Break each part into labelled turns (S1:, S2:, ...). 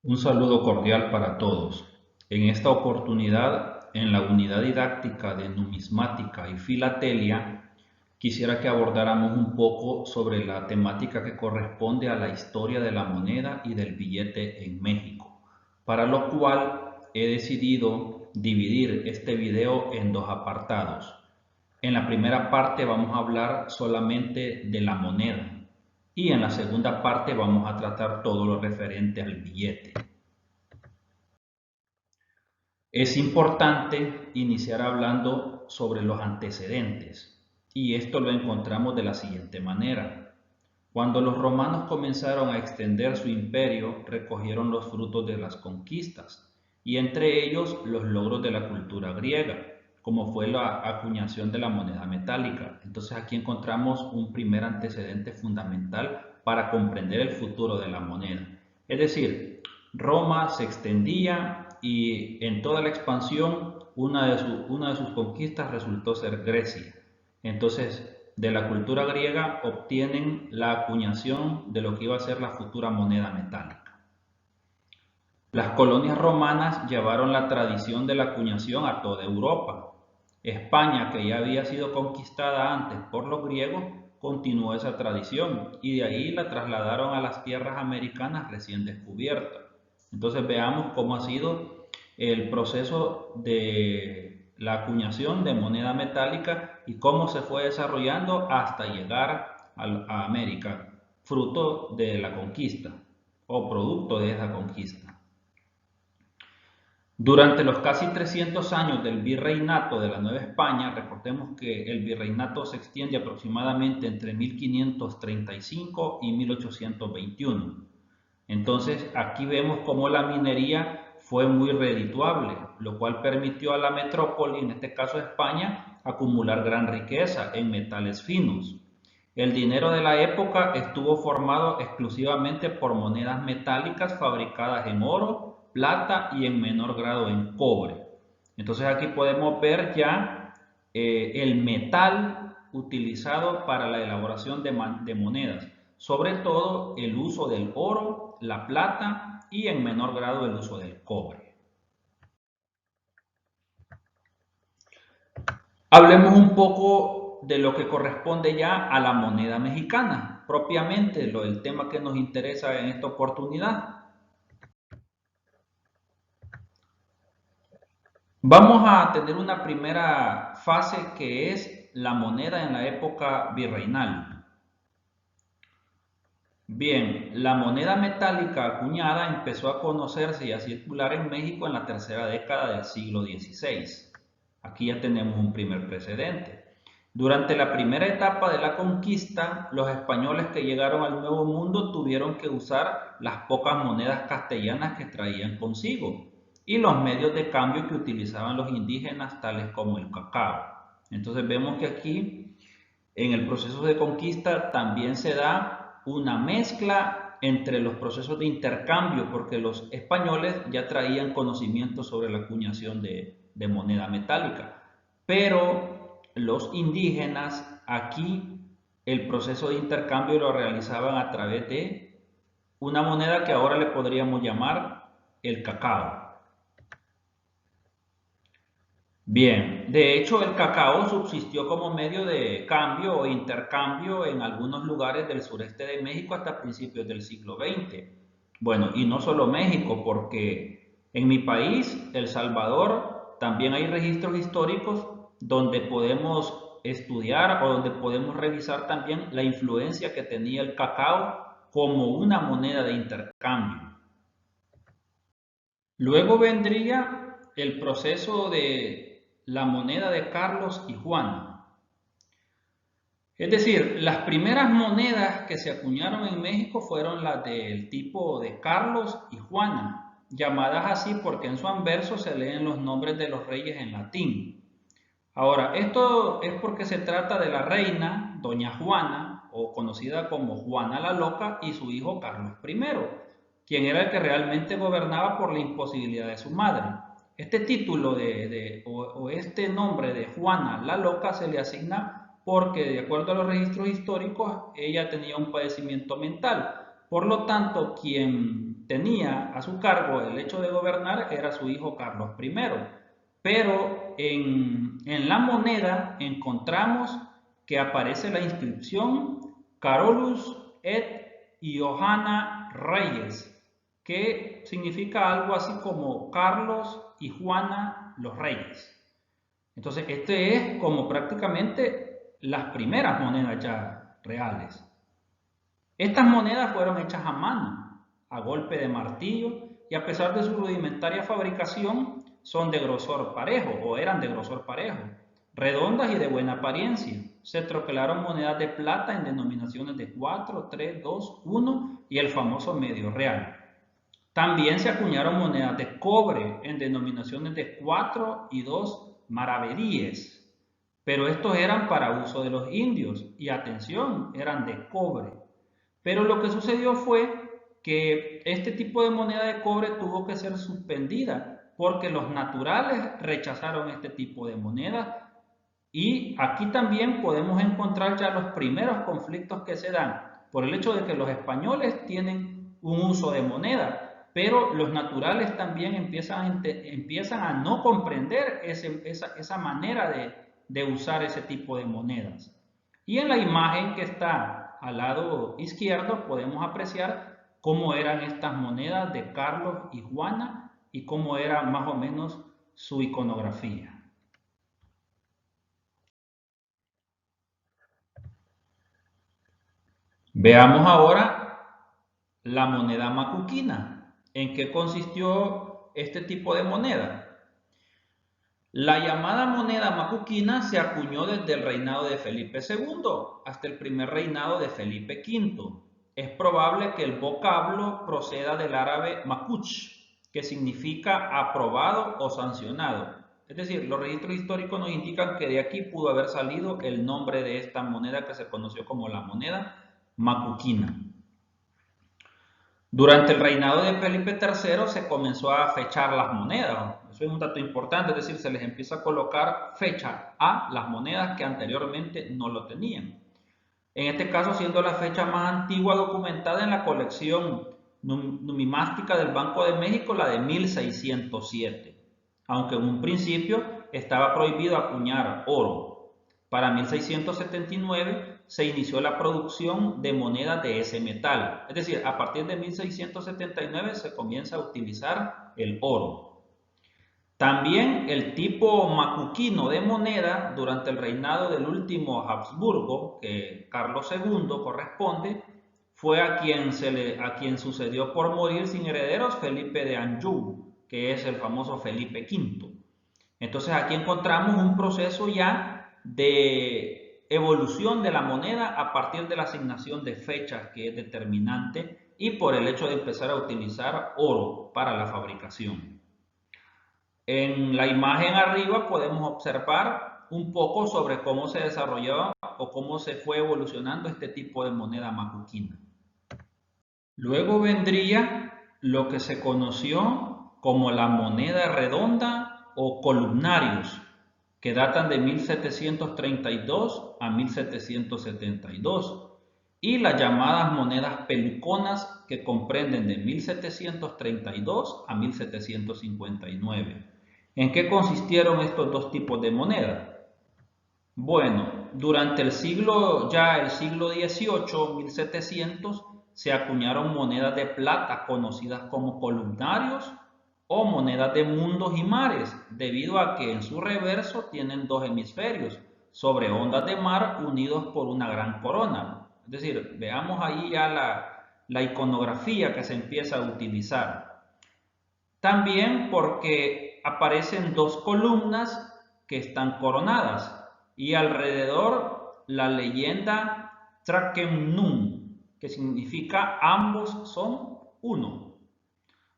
S1: Un saludo cordial para todos. En esta oportunidad, en la unidad didáctica de numismática y filatelia, quisiera que abordáramos un poco sobre la temática que corresponde a la historia de la moneda y del billete en México, para lo cual he decidido dividir este video en dos apartados. En la primera parte vamos a hablar solamente de la moneda y en la segunda parte vamos a tratar todo lo referente al billete. Es importante iniciar hablando sobre los antecedentes y esto lo encontramos de la siguiente manera. Cuando los romanos comenzaron a extender su imperio, recogieron los frutos de las conquistas y entre ellos los logros de la cultura griega, como fue la acuñación de la moneda metálica. Entonces aquí encontramos un primer antecedente fundamental para comprender el futuro de la moneda. Es decir, Roma se extendía y en toda la expansión una de sus conquistas resultó ser Grecia. Entonces, de la cultura griega obtienen la acuñación de lo que iba a ser la futura moneda metálica. Las colonias romanas llevaron la tradición de la acuñación a toda Europa. España, que ya había sido conquistada antes por los griegos, continuó esa tradición y de ahí la trasladaron a las tierras americanas recién descubiertas. Entonces veamos cómo ha sido el proceso de la acuñación de moneda metálica y cómo se fue desarrollando hasta llegar a América, fruto de la conquista o producto de esa conquista. Durante los casi 300 años del virreinato de la Nueva España, recordemos que el virreinato se extiende aproximadamente entre 1535 y 1821. Entonces aquí vemos cómo la minería fue muy redituable, lo cual permitió a la metrópoli, en este caso España, acumular gran riqueza en metales finos. El dinero de la época estuvo formado exclusivamente por monedas metálicas fabricadas en oro, plata y en menor grado en cobre. Entonces aquí podemos ver ya el metal utilizado para la elaboración de monedas, sobre todo el uso del oro, la plata y en menor grado el uso del cobre. Hablemos un poco de lo que corresponde ya a la moneda mexicana, propiamente el tema que nos interesa en esta oportunidad. Vamos a tener una primera fase que es la moneda en la época virreinal. Bien, la moneda metálica acuñada empezó a conocerse y a circular en México en la tercera década del siglo XVI. Aquí ya tenemos un primer precedente. Durante la primera etapa de la conquista, los españoles que llegaron al Nuevo Mundo tuvieron que usar las pocas monedas castellanas que traían consigo y los medios de cambio que utilizaban los indígenas, tales como el cacao. Entonces vemos que aquí en el proceso de conquista también se da una mezcla entre los procesos de intercambio, porque los españoles ya traían conocimiento sobre la acuñación de moneda metálica, pero los indígenas aquí el proceso de intercambio lo realizaban a través de una moneda que ahora le podríamos llamar el cacao. Bien, de hecho el cacao subsistió como medio de cambio o intercambio en algunos lugares del sureste de México hasta principios del siglo XX. Bueno, y no solo México, porque en mi país, El Salvador, también hay registros históricos donde podemos estudiar o donde podemos revisar también la influencia que tenía el cacao como una moneda de intercambio. Luego vendría el proceso de la moneda de Carlos y Juana. Es decir, las primeras monedas que se acuñaron en México fueron las del tipo de Carlos y Juana, llamadas así porque en su anverso se leen los nombres de los reyes en latín. Ahora, esto es porque se trata de la reina, doña Juana, o conocida como Juana la Loca, y su hijo Carlos I, quien era el que realmente gobernaba por la imposibilidad de su madre. Este título o este nombre de Juana la Loca se le asigna porque, de acuerdo a los registros históricos, ella tenía un padecimiento mental. Por lo tanto, quien tenía a su cargo el hecho de gobernar era su hijo Carlos I. Pero en la moneda encontramos que aparece la inscripción Carolus et Johanna Reyes, que significa algo así como Carlos y Juana los Reyes. Entonces, este es como prácticamente las primeras monedas ya reales. Estas monedas fueron hechas a mano, a golpe de martillo, y a pesar de su rudimentaria fabricación, son de grosor parejo, o eran de grosor parejo, redondas y de buena apariencia. Se troquelaron monedas de plata en denominaciones de 4, 3, 2, 1 y el famoso medio real. También se acuñaron monedas de cobre en denominaciones de 4 y 2 maravedíes, pero estos eran para uso de los indios y atención, eran de cobre. Pero lo que sucedió fue que este tipo de moneda de cobre tuvo que ser suspendida porque los naturales rechazaron este tipo de moneda. Y aquí también podemos encontrar ya los primeros conflictos que se dan por el hecho de que los españoles tienen un uso de moneda, pero los naturales también empiezan a no comprender esa manera de usar ese tipo de monedas. Y en la imagen que está al lado izquierdo podemos apreciar cómo eran estas monedas de Carlos y Juana y cómo era más o menos su iconografía. Veamos ahora la moneda macuquina. ¿En qué consistió este tipo de moneda? La llamada moneda macuquina se acuñó desde el reinado de Felipe II hasta el primer reinado de Felipe V. Es probable que el vocablo proceda del árabe makuch, que significa aprobado o sancionado. Es decir, los registros históricos nos indican que de aquí pudo haber salido el nombre de esta moneda que se conoció como la moneda macuquina. Durante el reinado de Felipe III se comenzó a fechar las monedas. Eso es un dato importante, es decir, se les empieza a colocar fecha a las monedas que anteriormente no lo tenían. En este caso, siendo la fecha más antigua documentada en la colección numismática del Banco de México, la de 1607, aunque en un principio estaba prohibido acuñar oro. Para 1679 se inició la producción de monedas de ese metal, es decir, a partir de 1679 se comienza a utilizar el oro. También el tipo macuquino de moneda durante el reinado del último Habsburgo, que Carlos II corresponde, fue a quien sucedió por morir sin herederos Felipe de Anjou, que es el famoso Felipe V. Entonces aquí encontramos un proceso ya de evolución de la moneda a partir de la asignación de fechas, que es determinante, y por el hecho de empezar a utilizar oro para la fabricación. En la imagen arriba podemos observar un poco sobre cómo se desarrolló o cómo se fue evolucionando este tipo de moneda macuquina. Luego vendría lo que se conoció como la moneda redonda o columnarios, que datan de 1732 a 1772, y las llamadas monedas peluconas, que comprenden de 1732 a 1759. ¿En qué consistieron estos dos tipos de moneda? Bueno, durante el siglo XVIII, 1700, se acuñaron monedas de plata conocidas como columnarios o monedas de mundos y mares, debido a que en su reverso tienen dos hemisferios sobre ondas de mar unidos por una gran corona. Es decir, veamos ahí ya la iconografía que se empieza a utilizar. También porque aparecen dos columnas que están coronadas y alrededor la leyenda Trakem Nun, que significa ambos son uno.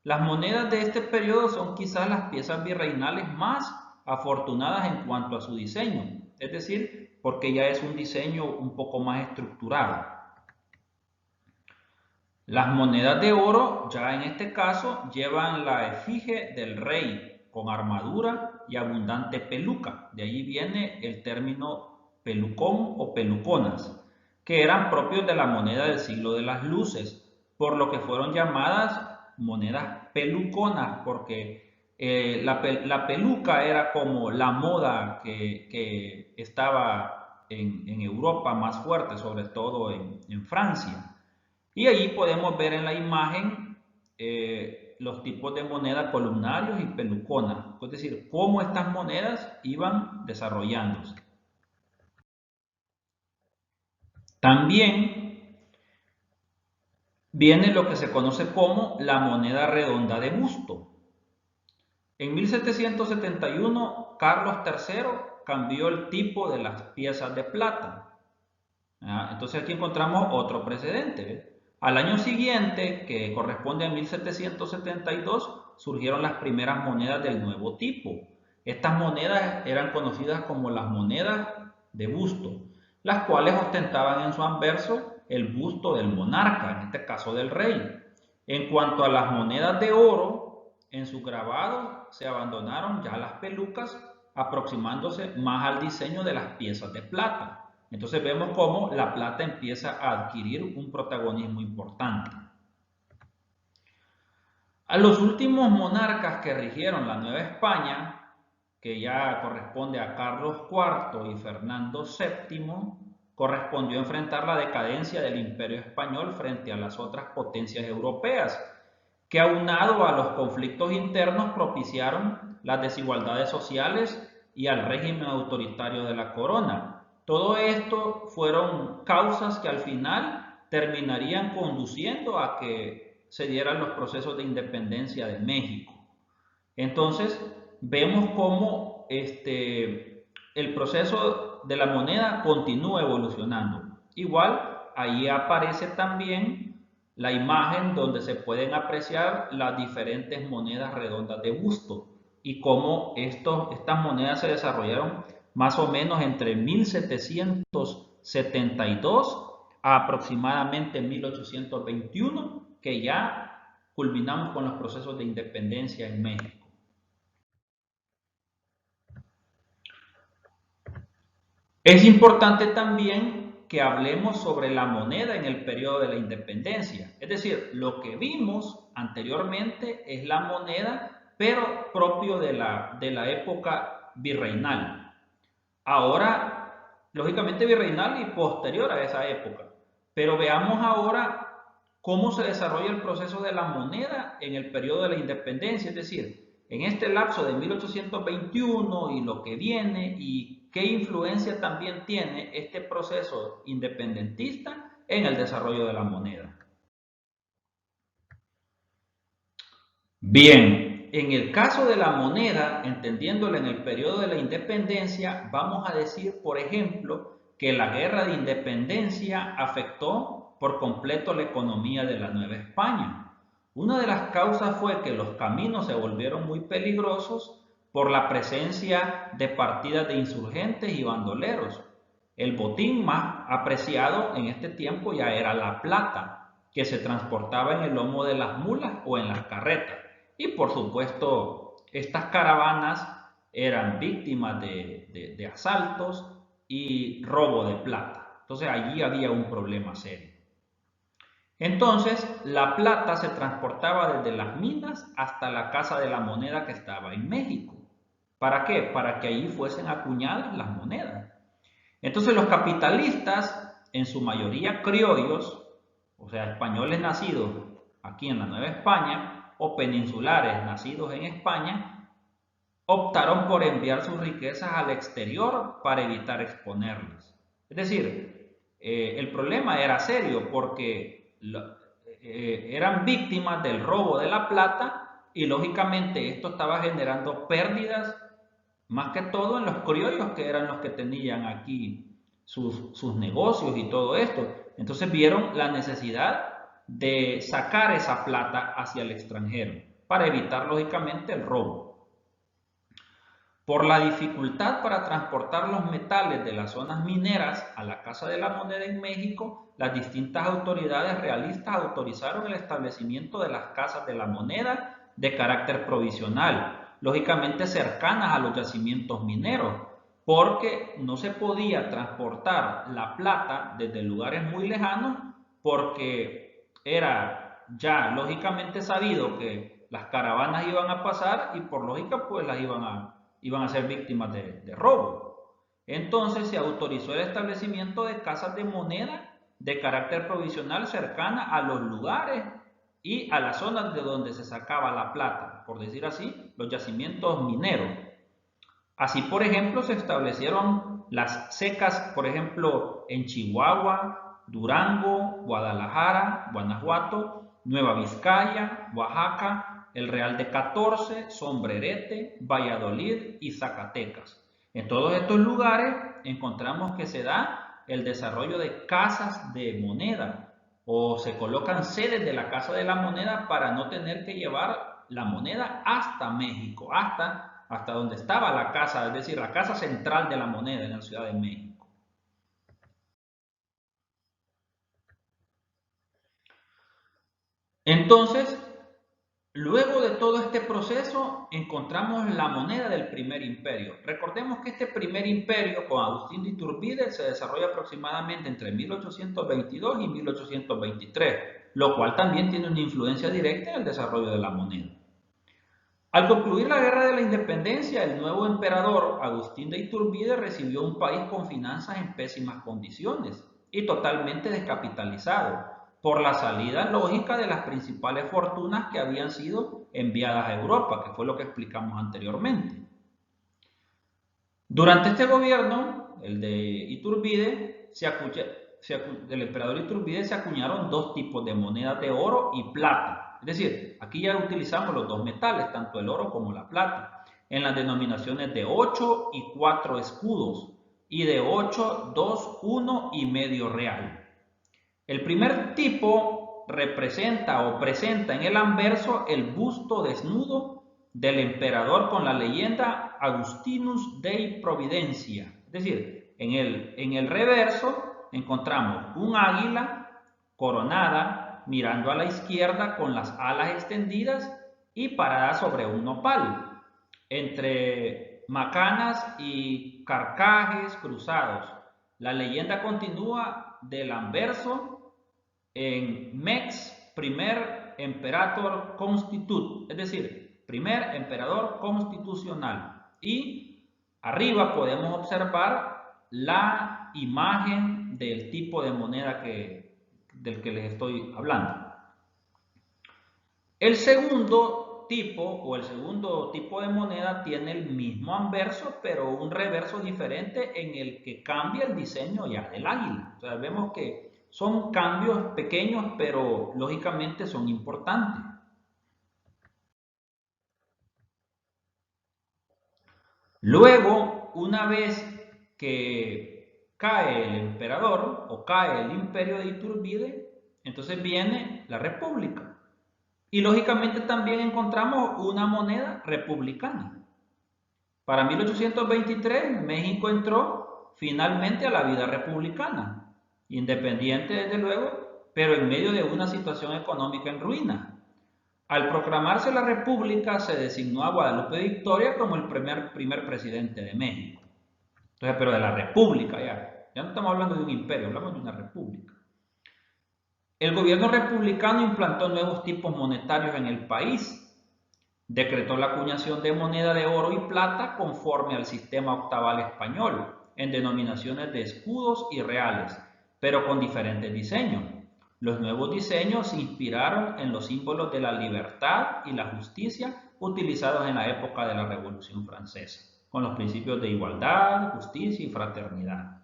S1: Las monedas de este periodo son quizás las piezas virreinales más afortunadas en cuanto a su diseño, es decir, porque ya es un diseño un poco más estructurado. Las monedas de oro, ya en este caso, llevan la efigie del rey con armadura y abundante peluca. De ahí viene el término pelucón o peluconas, que eran propios de la moneda del siglo de las luces, por lo que fueron llamadas monedas peluconas, porque la peluca era como la moda que estaba en Europa más fuerte, sobre todo en Francia. Y allí podemos ver en la imagen los tipos de monedas columnarios y peluconas, es decir, cómo estas monedas iban desarrollándose. También viene lo que se conoce como la moneda redonda de busto. En 1771, Carlos III cambió el tipo de las piezas de plata. Entonces aquí encontramos otro precedente, ¿ves? Al año siguiente, que corresponde a 1772, surgieron las primeras monedas del nuevo tipo. Estas monedas eran conocidas como las monedas de busto, las cuales ostentaban en su anverso el busto del monarca, en este caso del rey. En cuanto a las monedas de oro, en su grabado se abandonaron ya las pelucas, aproximándose más al diseño de las piezas de plata. Entonces vemos cómo la plata empieza a adquirir un protagonismo importante. A los últimos monarcas que rigieron la Nueva España, que ya corresponde a Carlos IV y Fernando VII, correspondió enfrentar la decadencia del Imperio Español frente a las otras potencias europeas, que aunado a los conflictos internos propiciaron las desigualdades sociales y al régimen autoritario de la corona. Todo esto fueron causas que al final terminarían conduciendo a que se dieran los procesos de independencia de México. Entonces, vemos cómo el proceso de la moneda continúa evolucionando. Igual, ahí aparece también la imagen donde se pueden apreciar las diferentes monedas redondas de busto y cómo estas monedas se desarrollaron más o menos entre 1772 a aproximadamente 1821, que ya culminamos con los procesos de independencia en México. Es importante también que hablemos sobre la moneda en el periodo de la independencia. Es decir, lo que vimos anteriormente es la moneda, pero propio de la época virreinal. Ahora, lógicamente virreinal y posterior a esa época. Pero veamos ahora cómo se desarrolla el proceso de la moneda en el periodo de la independencia, es decir, en este lapso de 1821 y lo que viene y qué influencia también tiene este proceso independentista en el desarrollo de la moneda. Bien, en el caso de la moneda, entendiéndola en el periodo de la independencia, vamos a decir, por ejemplo, que la guerra de independencia afectó por completo la economía de la Nueva España. Una de las causas fue que los caminos se volvieron muy peligrosos por la presencia de partidas de insurgentes y bandoleros. El botín más apreciado en este tiempo ya era la plata, que se transportaba en el lomo de las mulas o en las carretas. Y por supuesto, estas caravanas eran víctimas de asaltos y robo de plata. Entonces allí había un problema serio. Entonces, la plata se transportaba desde las minas hasta la Casa de la Moneda que estaba en México. ¿Para qué? Para que allí fuesen acuñadas las monedas. Entonces los capitalistas, en su mayoría criollos, o sea, españoles nacidos aquí en la Nueva España, o peninsulares nacidos en España, optaron por enviar sus riquezas al exterior para evitar exponerlas. Es decir, el problema era serio porque eran víctimas del robo de la plata y lógicamente esto estaba generando pérdidas más que todo en los criollos, que eran los que tenían aquí sus negocios y todo esto. Entonces vieron la necesidad de sacar esa plata hacia el extranjero para evitar lógicamente el robo. Por la dificultad para transportar los metales de las zonas mineras a la Casa de la Moneda en México, las distintas autoridades realistas autorizaron el establecimiento de las casas de la moneda de carácter provisional, lógicamente cercanas a los yacimientos mineros, porque no se podía transportar la plata desde lugares muy lejanos porque era ya lógicamente sabido que las caravanas iban a pasar y por lógica pues iban a ser víctimas de robo. Entonces se autorizó el establecimiento de casas de moneda de carácter provisional cercana a los lugares y a las zonas de donde se sacaba la plata, por decir así, los yacimientos mineros. Así, por ejemplo, se establecieron las secas, por ejemplo, en Chihuahua, Durango, Guadalajara, Guanajuato, Nueva Vizcaya, Oaxaca, el Real de 14, Sombrerete, Valladolid y Zacatecas. En todos estos lugares encontramos que se da el desarrollo de casas de moneda o se colocan sedes de la Casa de la Moneda para no tener que llevar la moneda hasta México, hasta donde estaba la casa, es decir, la casa central de la moneda en la Ciudad de México. Entonces, luego de todo este proceso, encontramos la moneda del primer imperio. Recordemos que este primer imperio con Agustín de Iturbide se desarrolla aproximadamente entre 1822 y 1823, lo cual también tiene una influencia directa en el desarrollo de la moneda. Al concluir la Guerra de la Independencia, el nuevo emperador Agustín de Iturbide recibió un país con finanzas en pésimas condiciones y totalmente descapitalizado por la salida lógica de las principales fortunas que habían sido enviadas a Europa, que fue lo que explicamos anteriormente. Durante este gobierno, el de Iturbide, del emperador Iturbide se acuñaron dos tipos de monedas de oro y plata. Es decir, aquí ya utilizamos los dos metales, tanto el oro como la plata, en las denominaciones de 8 y 4 escudos y de 8, 2, 1 y medio real. El primer tipo representa o presenta en el anverso el busto desnudo del emperador con la leyenda Augustinus Dei Providentia. Es decir, en el reverso encontramos un águila coronada mirando a la izquierda con las alas extendidas y parada sobre un nopal, entre macanas y carcajes cruzados. La leyenda continúa del anverso en Mex, primer Imperator Constitut, es decir, primer emperador constitucional. Y arriba podemos observar la imagen del tipo de moneda del que les estoy hablando. El segundo tipo de moneda tiene el mismo anverso, pero un reverso diferente en el que cambia el diseño ya del águila. O sea, vemos que son cambios pequeños, pero lógicamente son importantes. Luego, una vez que cae el emperador o cae el imperio de Iturbide, entonces viene la república. Y lógicamente también encontramos una moneda republicana. Para 1823 México entró finalmente a la vida republicana, independiente desde luego, pero en medio de una situación económica en ruina. Al proclamarse la república se designó a Guadalupe Victoria como el primer presidente de México. Entonces, pero de la república ya no estamos hablando de un imperio, hablamos de una república. El gobierno republicano implantó nuevos tipos monetarios en el país. Decretó la acuñación de moneda de oro y plata conforme al sistema octaval español, en denominaciones de escudos y reales, pero con diferentes diseños. Los nuevos diseños se inspiraron en los símbolos de la libertad y la justicia utilizados en la época de la Revolución Francesa, con los principios de igualdad, justicia y fraternidad.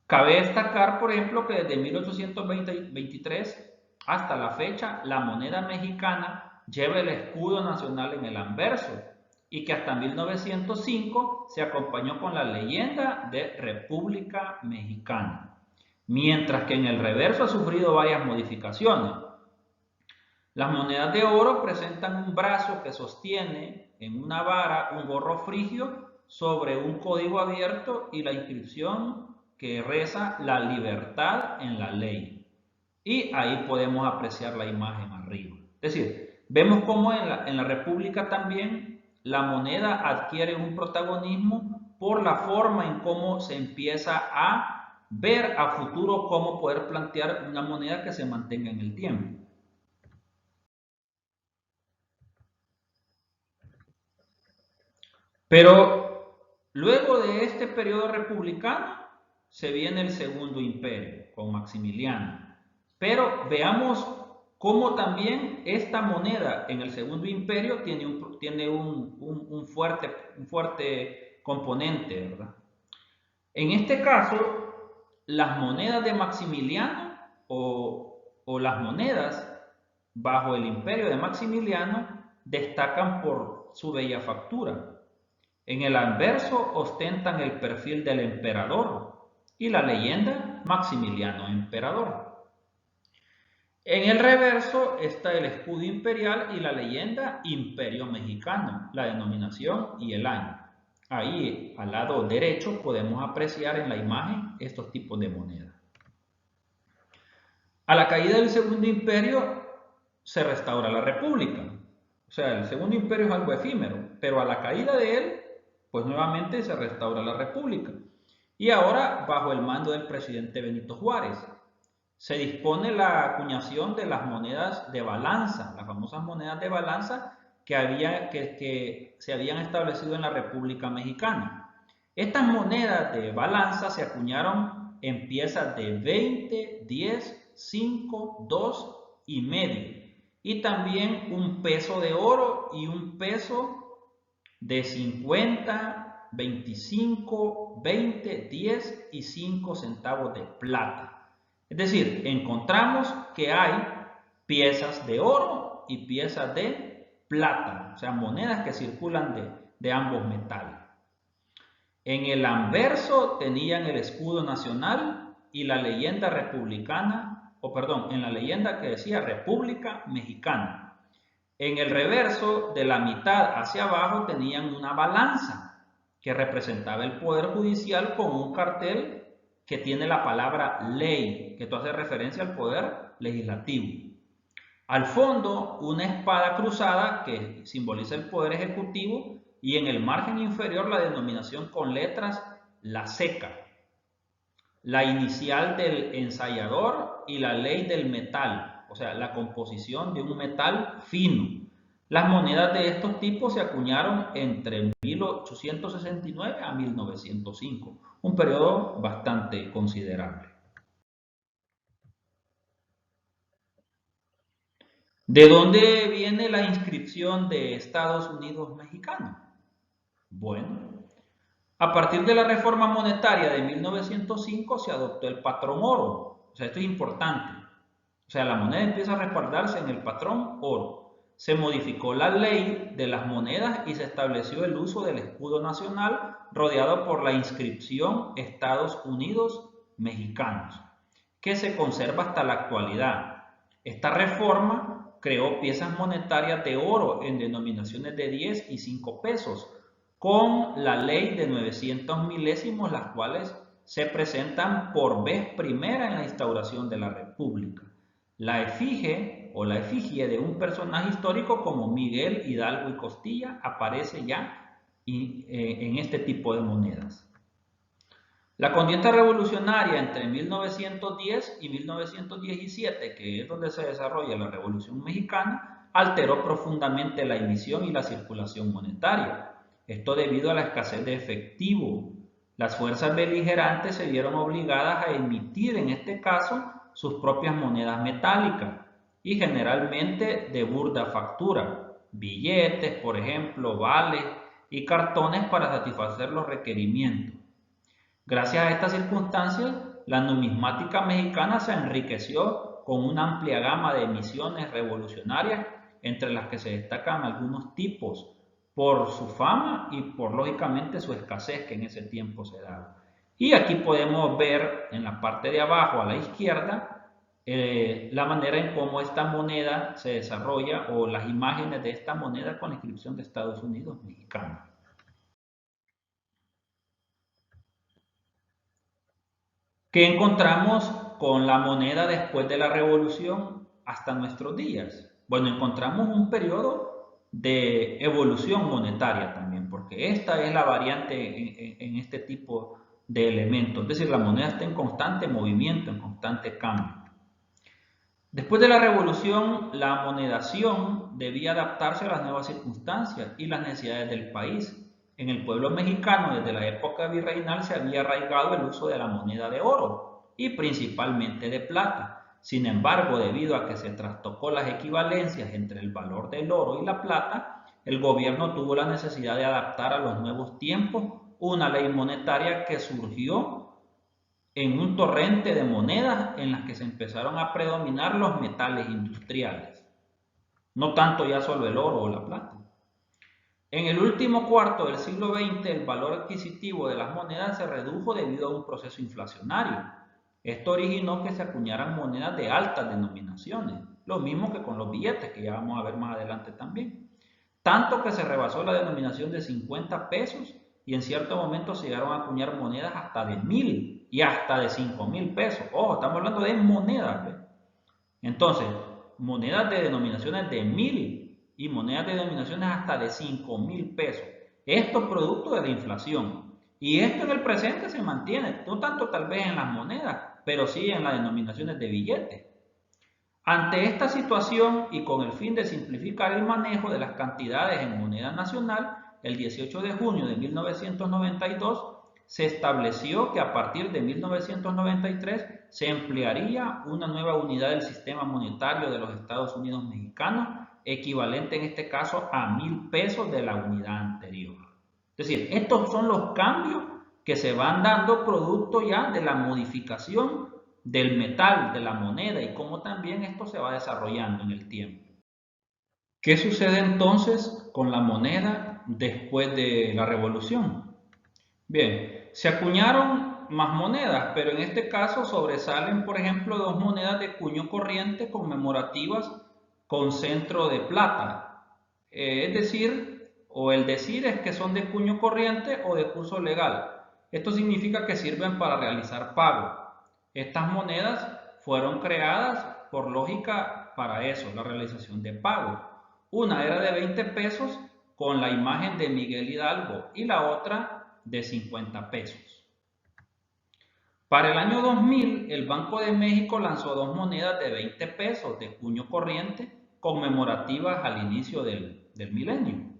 S1: Cabe destacar, por ejemplo, que desde 1823 hasta la fecha, la moneda mexicana lleva el escudo nacional en el anverso y que hasta 1905 se acompañó con la leyenda de República Mexicana, mientras que en el reverso ha sufrido varias modificaciones. Las monedas de oro presentan un brazo que sostiene en una vara un gorro frigio sobre un código abierto y la inscripción que reza la libertad en la ley. Y ahí podemos apreciar la imagen arriba. Es decir, vemos cómo en la República también la moneda adquiere un protagonismo por la forma en cómo se empieza a ver a futuro cómo poder plantear una moneda que se mantenga en el tiempo. Pero luego de este periodo republicano se viene el Segundo Imperio con Maximiliano. Pero veamos cómo también esta moneda en el Segundo Imperio tiene un fuerte componente, ¿verdad? En este caso, las monedas de Maximiliano o las monedas bajo el imperio de Maximiliano destacan por su bella factura. En el anverso ostentan el perfil del emperador y la leyenda Maximiliano Emperador. En el reverso está el escudo imperial y la leyenda Imperio Mexicano, la denominación y el año. Ahí al lado derecho podemos apreciar en la imagen estos tipos de monedas. A la caída del Segundo Imperio se restaura la República. O sea, el Segundo Imperio es algo efímero, pero a la caída de él, pues nuevamente se restaura la República. Y ahora bajo el mando del presidente Benito Juárez. Se dispone la acuñación de las monedas de balanza, las famosas monedas de balanza que se habían establecido en la República Mexicana. Estas monedas de balanza se acuñaron en piezas de 20, 10, 5, 2 y medio. Y también un peso de oro y un peso de 50, 25, 20, 10 y 5 centavos de plata. Es decir, encontramos que hay piezas de oro y piezas de plata, o sea, monedas que circulan de ambos metales. En el anverso tenían el escudo nacional y la leyenda republicana, en la leyenda que decía República Mexicana. En el reverso, de la mitad hacia abajo, tenían una balanza que representaba el Poder Judicial con un cartel que tiene la palabra ley, que esto hace referencia al Poder Legislativo. Al fondo, una espada cruzada que simboliza el Poder Ejecutivo y en el margen inferior la denominación con letras la seca, la inicial del ensayador y la ley del metal, o sea, la composición de un metal fino. Las monedas de estos tipos se acuñaron entre 1869 a 1905, un periodo bastante considerable. ¿De dónde viene la inscripción de Estados Unidos mexicano? Bueno, a partir de la reforma monetaria de 1905 se adoptó el patrón oro. O sea, esto es importante. O sea, la moneda empieza a respaldarse en el patrón oro. Se modificó la ley de las monedas y se estableció el uso del escudo nacional rodeado por la inscripción Estados Unidos Mexicanos, que se conserva hasta la actualidad. Esta reforma creó piezas monetarias de oro en denominaciones de 10 y 5 pesos, con la ley de 900 milésimos, las cuales se presentan por vez primera en la instauración de la República. La efigie de un personaje histórico como Miguel Hidalgo y Costilla aparece ya en este tipo de monedas. La contienda revolucionaria entre 1910 y 1917, que es donde se desarrolla la Revolución Mexicana, alteró profundamente la emisión y la circulación monetaria. Esto debido a la escasez de efectivo. Las fuerzas beligerantes se vieron obligadas a emitir, en este caso, sus propias monedas metálicas y generalmente de burda factura, billetes, por ejemplo, vales y cartones para satisfacer los requerimientos. Gracias a estas circunstancias, la numismática mexicana se enriqueció con una amplia gama de emisiones revolucionarias, entre las que se destacan algunos tipos por su fama y por lógicamente su escasez que en ese tiempo se daba. Y aquí podemos ver en la parte de abajo a la izquierda la manera en cómo esta moneda se desarrolla o las imágenes de esta moneda con la inscripción de Estados Unidos mexicano. ¿Qué encontramos con la moneda después de la revolución hasta nuestros días? Bueno, encontramos un periodo de evolución monetaria también, porque esta es la variante en este tipo de elementos, es decir, la moneda está en constante movimiento, en constante cambio. Después de la revolución, la monedación debía adaptarse a las nuevas circunstancias y las necesidades del país. En el pueblo mexicano, desde la época virreinal, se había arraigado el uso de la moneda de oro y principalmente de plata. Sin embargo, debido a que se trastocó las equivalencias entre el valor del oro y la plata, el gobierno tuvo la necesidad de adaptar a los nuevos tiempos una ley monetaria que surgió en un torrente de monedas en las que se empezaron a predominar los metales industriales, no tanto ya solo el oro o la plata. En el último cuarto del siglo XX, el valor adquisitivo de las monedas se redujo debido a un proceso inflacionario. Esto originó que se acuñaran monedas de altas denominaciones, lo mismo que con los billetes, que ya vamos a ver más adelante también. Tanto que se rebasó la denominación de 50 pesos y en cierto momento se llegaron a acuñar monedas hasta de 1000 y hasta de 5000 pesos. Ojo, estamos hablando de monedas, ¿ve? Entonces, monedas de denominaciones de 1000 y monedas de denominaciones hasta de 5000 pesos. Esto es producto de la inflación. Y esto en el presente se mantiene, no tanto tal vez en las monedas, pero sí en las denominaciones de billetes. Ante esta situación y con el fin de simplificar el manejo de las cantidades en moneda nacional, el 18 de junio de 1992 se estableció que a partir de 1993 se emplearía una nueva unidad del sistema monetario de los Estados Unidos mexicanos, equivalente en este caso a 1000 pesos de la unidad anterior. Es decir, estos son los cambios que se van dando producto ya de la modificación del metal, de la moneda y cómo también esto se va desarrollando en el tiempo. ¿Qué sucede entonces con la moneda después de la revolución? Bien, se acuñaron más monedas, pero en este caso sobresalen, por ejemplo, dos monedas de cuño corriente conmemorativas con centro de plata. Es decir, o el decir es que son de cuño corriente o de curso legal. Esto significa que sirven para realizar pago. Estas monedas fueron creadas por lógica para eso, la realización de pago. Una era de 20 pesos con la imagen de Miguel Hidalgo y la otra de 50 pesos. Para el año 2000, el Banco de México lanzó dos monedas de 20 pesos de cuño corriente conmemorativas al inicio del milenio.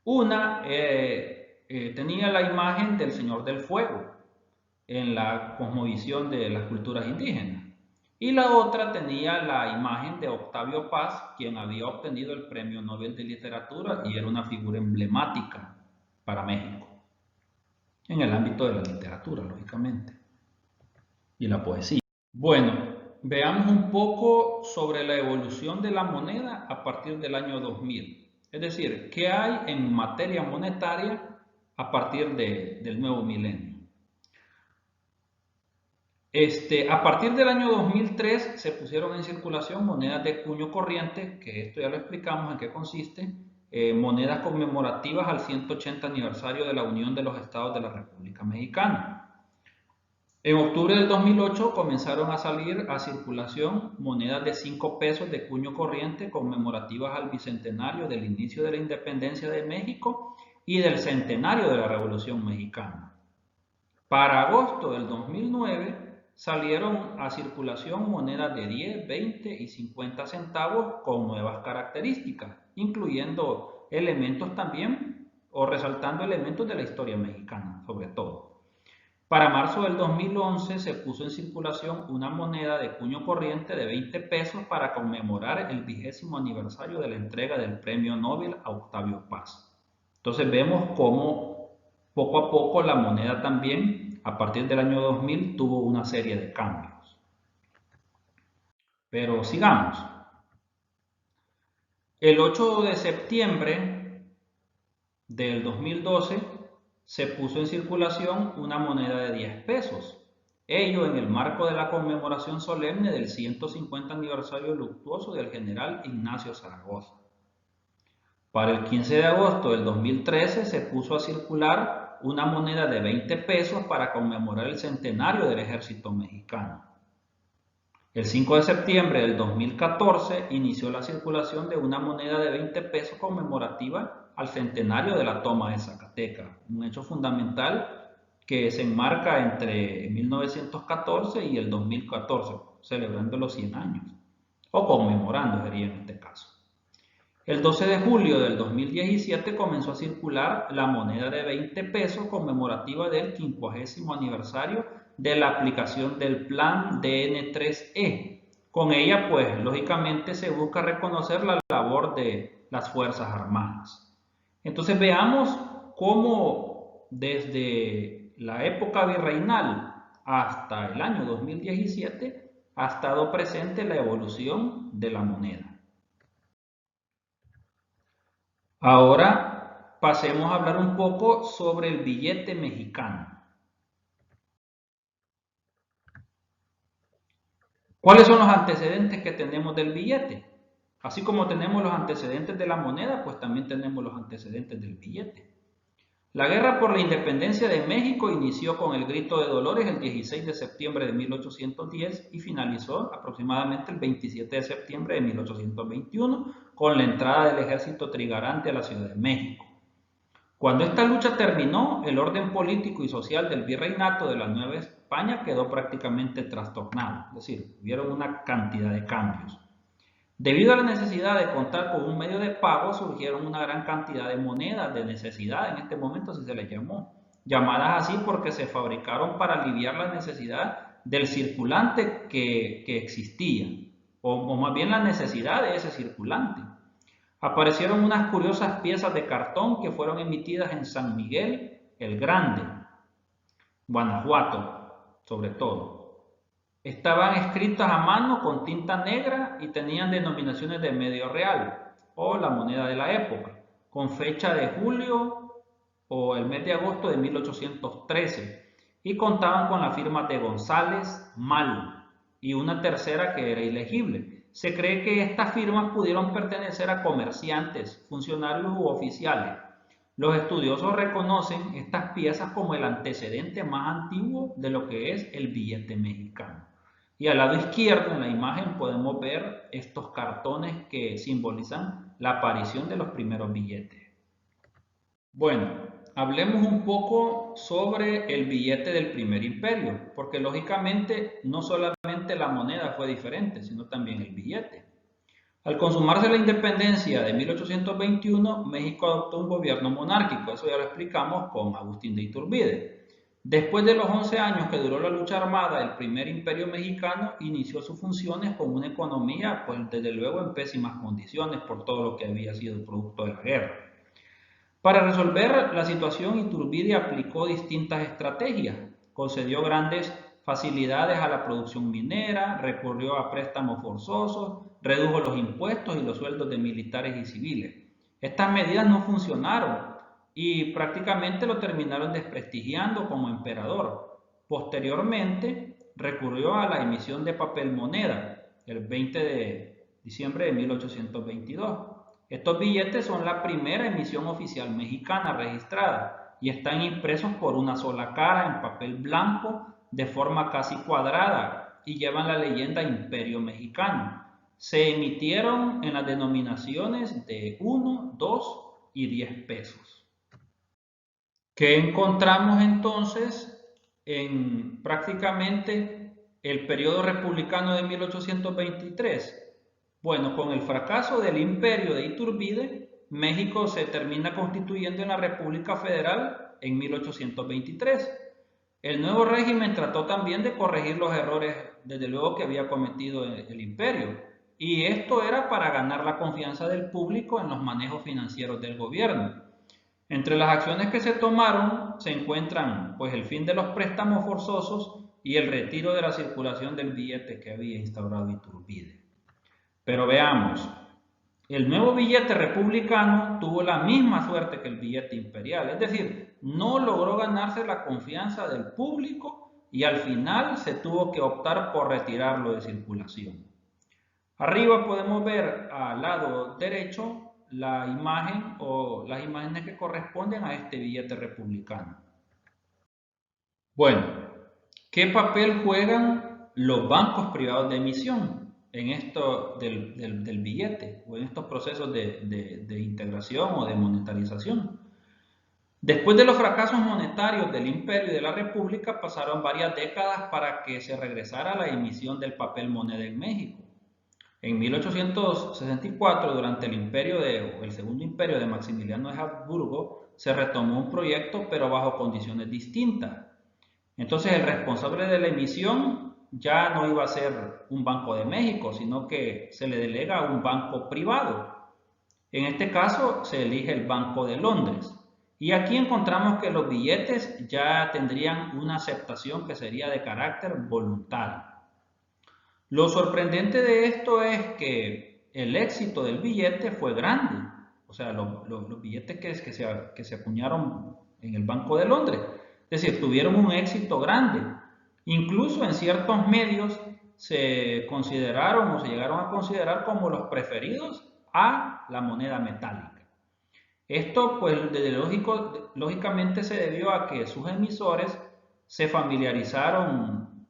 S1: Una tenía la imagen del Señor del Fuego en la cosmovisión de las culturas indígenas. Y la otra tenía la imagen de Octavio Paz, quien había obtenido el Premio Nobel de Literatura y era una figura emblemática para México, en el ámbito de la literatura, lógicamente, y la poesía. Bueno, veamos un poco sobre la evolución de la moneda a partir del año 2000. Es decir, ¿qué hay en materia monetaria a partir del nuevo milenio? A partir del año 2003 se pusieron en circulación monedas de cuño corriente, que esto ya lo explicamos en qué consiste, monedas conmemorativas al 180 aniversario de la Unión de los Estados de la República Mexicana. En octubre del 2008 comenzaron a salir a circulación monedas de 5 pesos de cuño corriente conmemorativas al bicentenario del inicio de la independencia de México y del centenario de la Revolución Mexicana. Para agosto del 2009 salieron a circulación monedas de 10, 20 y 50 centavos con nuevas características, incluyendo elementos también o resaltando elementos de la historia mexicana, sobre todo. Para marzo del 2011 se puso en circulación una moneda de cuño corriente de 20 pesos para conmemorar el 20º aniversario de la entrega del Premio Nobel a Octavio Paz. Entonces vemos cómo poco a poco la moneda también a partir del año 2000 tuvo una serie de cambios. Pero sigamos. El 8 de septiembre del 2012 se puso en circulación una moneda de 10 pesos. Ello en el marco de la conmemoración solemne del 150 aniversario luctuoso del general Ignacio Zaragoza. Para el 15 de agosto del 2013 se puso a circular una moneda de 20 pesos para conmemorar el centenario del ejército mexicano. El 5 de septiembre del 2014 inició la circulación de una moneda de 20 pesos conmemorativa al centenario de la toma de Zacatecas, un hecho fundamental que se enmarca entre 1914 y el 2014, celebrando los 100 años, o conmemorando sería en este caso. El 12 de julio del 2017 comenzó a circular la moneda de 20 pesos conmemorativa del 50º aniversario de la aplicación del Plan DN3E. Con ella, pues, lógicamente se busca reconocer la labor de las Fuerzas Armadas. Entonces veamos cómo desde la época virreinal hasta el año 2017 ha estado presente la evolución de la moneda. Ahora pasemos a hablar un poco sobre el billete mexicano. ¿Cuáles son los antecedentes que tenemos del billete? Así como tenemos los antecedentes de la moneda, pues también tenemos los antecedentes del billete. La guerra por la independencia de México inició con el Grito de Dolores el 16 de septiembre de 1810 y finalizó aproximadamente el 27 de septiembre de 1821 con la entrada del ejército trigarante a la Ciudad de México. Cuando esta lucha terminó, el orden político y social del virreinato de la Nueva España quedó prácticamente trastornado, es decir, hubieron una cantidad de cambios. Debido a la necesidad de contar con un medio de pago, surgieron una gran cantidad de monedas de necesidad, en este momento así se les llamó, llamadas así porque se fabricaron para aliviar la necesidad del circulante que existía, o más bien la necesidad de ese circulante. Aparecieron unas curiosas piezas de cartón que fueron emitidas en San Miguel el Grande, Guanajuato, sobre todo. Estaban escritas a mano con tinta negra y tenían denominaciones de medio real o la moneda de la época, con fecha de julio o el mes de agosto de 1813 y contaban con la firma de González Mal y una tercera que era ilegible. Se cree que estas firmas pudieron pertenecer a comerciantes, funcionarios u oficiales. Los estudiosos reconocen estas piezas como el antecedente más antiguo de lo que es el billete mexicano. Y al lado izquierdo en la imagen podemos ver estos cartones que simbolizan la aparición de los primeros billetes. Bueno, hablemos un poco sobre el billete del primer imperio, porque lógicamente no solamente la moneda fue diferente, sino también el billete. Al consumarse la independencia de 1821, México adoptó un gobierno monárquico, eso ya lo explicamos con Agustín de Iturbide. Después de los 11 años que duró la lucha armada, el primer imperio mexicano inició sus funciones con una economía, pues desde luego en pésimas condiciones por todo lo que había sido producto de la guerra. Para resolver la situación, Iturbide aplicó distintas estrategias, concedió grandes facilidades a la producción minera, recurrió a préstamos forzosos, redujo los impuestos y los sueldos de militares y civiles. Estas medidas no funcionaron y prácticamente lo terminaron desprestigiando como emperador. Posteriormente, recurrió a la emisión de papel moneda el 20 de diciembre de 1822. Estos billetes son la primera emisión oficial mexicana registrada y están impresos por una sola cara en papel blanco de forma casi cuadrada y llevan la leyenda Imperio Mexicano. Se emitieron en las denominaciones de 1, 2 y 10 pesos. ¿Qué encontramos entonces en prácticamente el periodo republicano de 1823? Bueno, con el fracaso del imperio de Iturbide, México se termina constituyendo en la República Federal en 1823. El nuevo régimen trató también de corregir los errores, desde luego, que había cometido el imperio. Y esto era para ganar la confianza del público en los manejos financieros del gobierno. Entre las acciones que se tomaron se encuentran pues el fin de los préstamos forzosos y el retiro de la circulación del billete que había instaurado Iturbide. Pero veamos, el nuevo billete republicano tuvo la misma suerte que el billete imperial, es decir, no logró ganarse la confianza del público y al final se tuvo que optar por retirarlo de circulación. Arriba podemos ver al lado derecho la imagen o las imágenes que corresponden a este billete republicano. Bueno, ¿qué papel juegan los bancos privados de emisión en esto del billete o en estos procesos de integración o de monetarización? Después de los fracasos monetarios del Imperio y de la República, pasaron varias décadas para que se regresara a la emisión del papel moneda en México. En 1864, durante el Segundo Imperio de Maximiliano de Habsburgo, se retomó un proyecto, pero bajo condiciones distintas. Entonces, el responsable de la emisión ya no iba a ser un Banco de México, sino que se le delega a un banco privado. En este caso, se elige el Banco de Londres. Y aquí encontramos que los billetes ya tendrían una aceptación que sería de carácter voluntario. Lo sorprendente de esto es que el éxito del billete fue grande. O sea, los billetes que se acuñaron en el Banco de Londres. Es decir, tuvieron un éxito grande. Incluso en ciertos medios se consideraron o se llegaron a considerar como los preferidos a la moneda metálica. Esto, pues, lógicamente se debió a que sus emisores se familiarizaron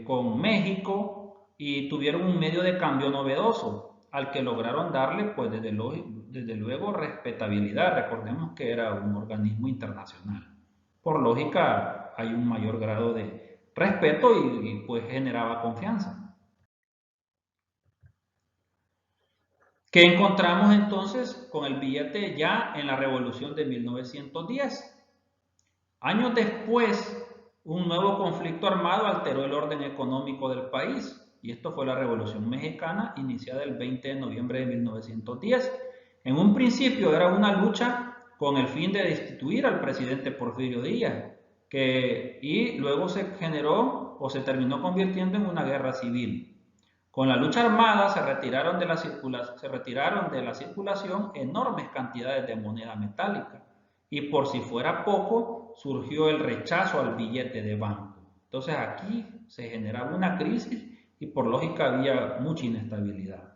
S1: con México y tuvieron un medio de cambio novedoso, al que lograron darle, pues, desde luego, respetabilidad. Recordemos que era un organismo internacional. Por lógica, hay un mayor grado de respeto y pues generaba confianza. ¿Qué encontramos entonces con el billete ya en la Revolución de 1910? Años después, un nuevo conflicto armado alteró el orden económico del país, y esto fue la Revolución Mexicana, iniciada el 20 de noviembre de 1910. En un principio era una lucha con el fin de destituir al presidente Porfirio Díaz, y luego se generó o se terminó convirtiendo en una guerra civil. Con la lucha armada se retiraron de la circulación enormes cantidades de moneda metálica, y por si fuera poco, surgió el rechazo al billete de banco. Entonces aquí se generaba una crisis y por lógica había mucha inestabilidad.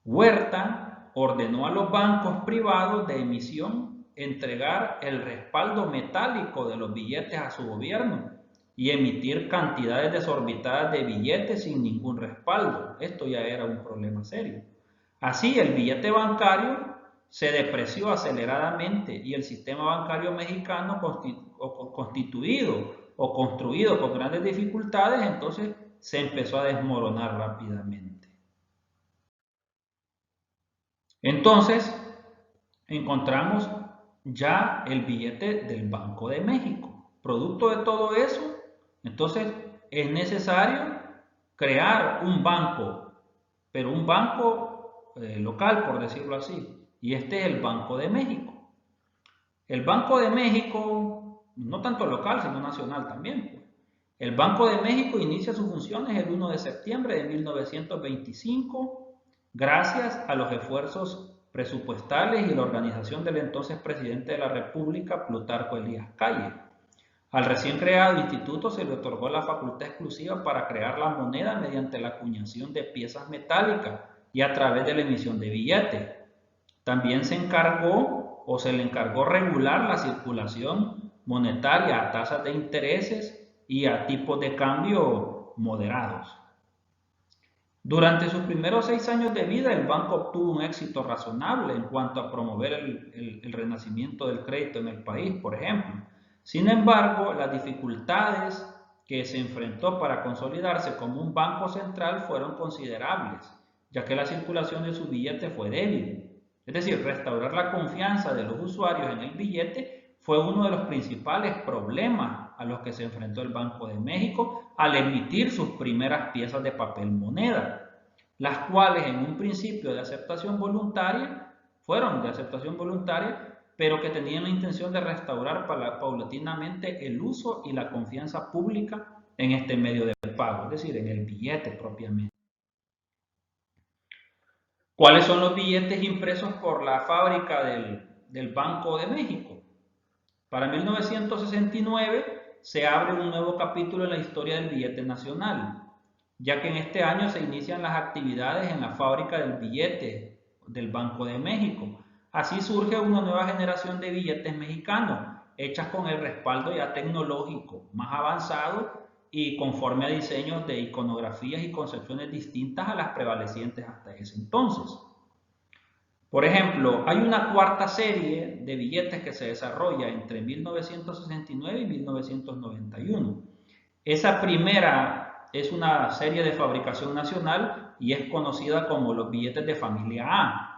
S1: Huerta ordenó a los bancos privados de emisión entregar el respaldo metálico de los billetes a su gobierno y emitir cantidades desorbitadas de billetes sin ningún respaldo. Esto ya era un problema serio. Así, el billete bancario se depreció aceleradamente y el sistema bancario mexicano constituido o construido con grandes dificultades, entonces se empezó a desmoronar rápidamente. Entonces, encontramos ya el billete del Banco de México. Producto de todo eso, entonces es necesario crear un banco, pero un banco local, por decirlo así, y este es el Banco de México. El Banco de México, no tanto local, sino nacional también, pues. El Banco de México inicia sus funciones el 1 de septiembre de 1925, gracias a los esfuerzos presupuestales y la organización del entonces presidente de la República, Plutarco Elías Calles. Al recién creado instituto se le otorgó la facultad exclusiva para crear la moneda mediante la acuñación de piezas metálicas y a través de la emisión de billetes. También se le encargó regular la circulación monetaria a tasas de intereses y a tipos de cambio moderados. Durante sus primeros 6 años de vida, el banco obtuvo un éxito razonable en cuanto a promover el renacimiento del crédito en el país, por ejemplo. Sin embargo, las dificultades que se enfrentó para consolidarse como un banco central fueron considerables, ya que la circulación de sus billetes fue débil. Es decir, restaurar la confianza de los usuarios en el billete fue uno de los principales problemas a los que se enfrentó el Banco de México al emitir sus primeras piezas de papel moneda, las cuales en un principio fueron de aceptación voluntaria, pero que tenían la intención de restaurar paulatinamente el uso y la confianza pública en este medio de pago, es decir, en el billete propiamente. ¿Cuáles son los billetes impresos por la fábrica del Banco de México? Para 1969 se abre un nuevo capítulo en la historia del billete nacional, ya que en este año se inician las actividades en la fábrica del billete del Banco de México. Así surge una nueva generación de billetes mexicanos, hechas con el respaldo ya tecnológico más avanzado y conforme a diseños de iconografías y concepciones distintas a las prevalecientes hasta ese entonces. Por ejemplo, hay una cuarta serie de billetes que se desarrolla entre 1969 y 1991. Esa primera es una serie de fabricación nacional y es conocida como los billetes de familia A.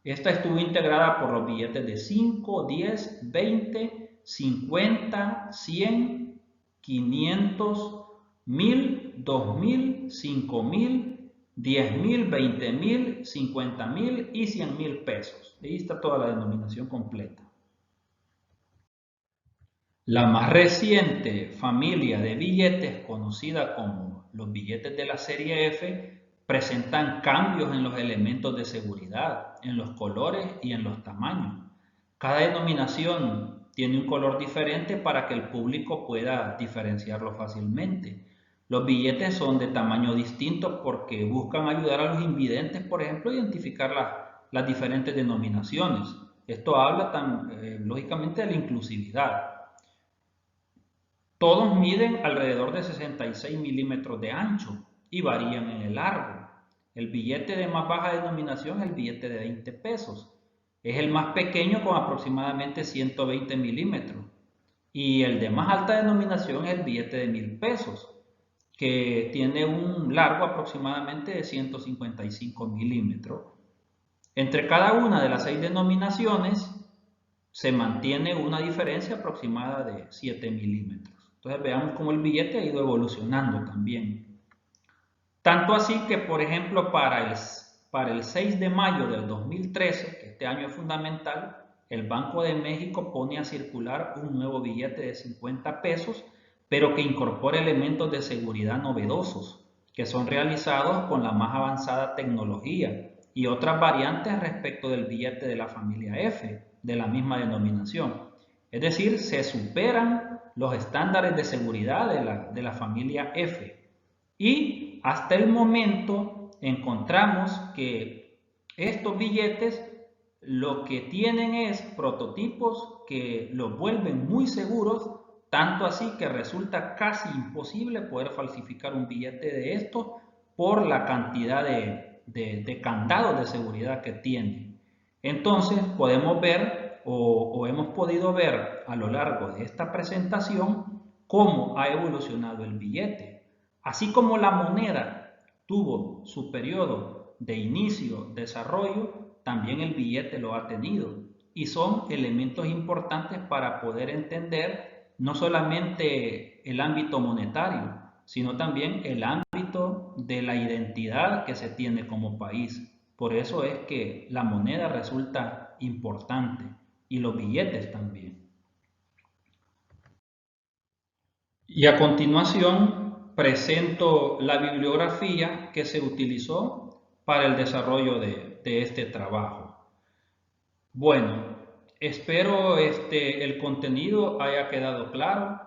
S1: Esta estuvo integrada por los billetes de 5, 10, 20, 50, 100, 500, 1000, 2000, 5000, 10.000, 20.000, 50.000 y 100.000 pesos. Ahí está toda la denominación completa. La más reciente familia de billetes, conocida como los billetes de la serie F, presentan cambios en los elementos de seguridad, en los colores y en los tamaños. Cada denominación tiene un color diferente para que el público pueda diferenciarlo fácilmente. Los billetes son de tamaño distinto porque buscan ayudar a los invidentes, por ejemplo, a identificar las diferentes denominaciones. Esto habla lógicamente de la inclusividad. Todos miden alrededor de 66 milímetros de ancho y varían en el largo. El billete de más baja denominación es el billete de 20 pesos. Es el más pequeño con aproximadamente 120 milímetros. Y el de más alta denominación es el billete de 1000 pesos, que tiene un largo aproximadamente de 155 milímetros. Entre cada una de las 6 denominaciones se mantiene una diferencia aproximada de 7 milímetros. Entonces veamos cómo el billete ha ido evolucionando también. Tanto así que, por ejemplo, para el 6 de mayo del 2013, que este año es fundamental, el Banco de México pone a circular un nuevo billete de 50 pesos, pero que incorpora elementos de seguridad novedosos, que son realizados con la más avanzada tecnología y otras variantes respecto del billete de la familia F, de la misma denominación. Es decir, se superan los estándares de seguridad de la familia F. Y hasta el momento encontramos que estos billetes lo que tienen es prototipos que los vuelven muy seguros, tanto así que resulta casi imposible poder falsificar un billete de estos por la cantidad de candados de seguridad que tiene. Entonces podemos ver o hemos podido ver a lo largo de esta presentación cómo ha evolucionado el billete. Así como la moneda tuvo su periodo de inicio, desarrollo, también el billete lo ha tenido. Y son elementos importantes para poder entender no solamente el ámbito monetario, sino también el ámbito de la identidad que se tiene como país. Por eso es que la moneda resulta importante y los billetes también. Y a continuación presento la bibliografía que se utilizó para el desarrollo de este trabajo. Bueno, espero el contenido haya quedado claro.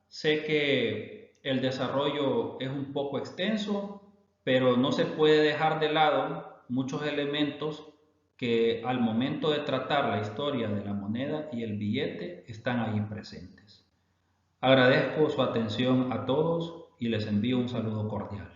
S1: Sé que el desarrollo es un poco extenso, pero no se puede dejar de lado muchos elementos que al momento de tratar la historia de la moneda y el billete están ahí presentes. Agradezco su atención a todos y les envío un saludo cordial.